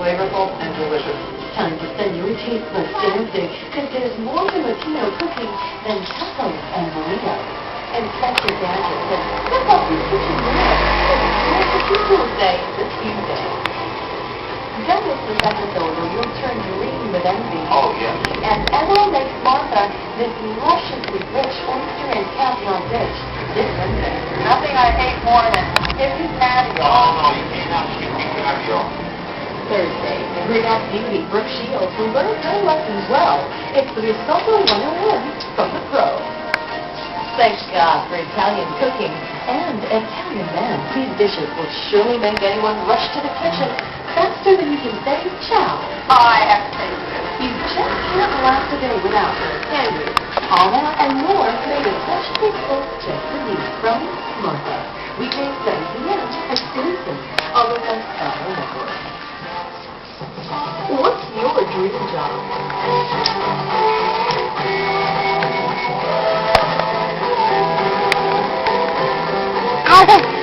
flavorful and delicious. Time to send your taste buds dancing, because there's more to Latino cooking than tacos and burritos. Inspect your gadgets and step up your kitchen now. Like the people say, the Tuesday. Don't miss this episode or you'll turn green with envy. Oh, yeah. And Emma makes Martha this lusciously rich oyster and caviar dish this Sunday. Nothing I hate more than hissy patio. Oh, no, you can't have chicken caviar. Thursday, Great Act Beauty, Brooke Shields will learn her lessons well. It's the Risotto 101 from the pro. Thank God for Italian cooking and Italian men. These dishes will surely make anyone rush to the kitchen faster than you can say ciao. I have tasted it. You just can't last a day without her, can you? All that and more made especially close just for you from Martha. Weekdays 7 p.m. at Citizen on the West Travel Network. What's your dream job? Ow!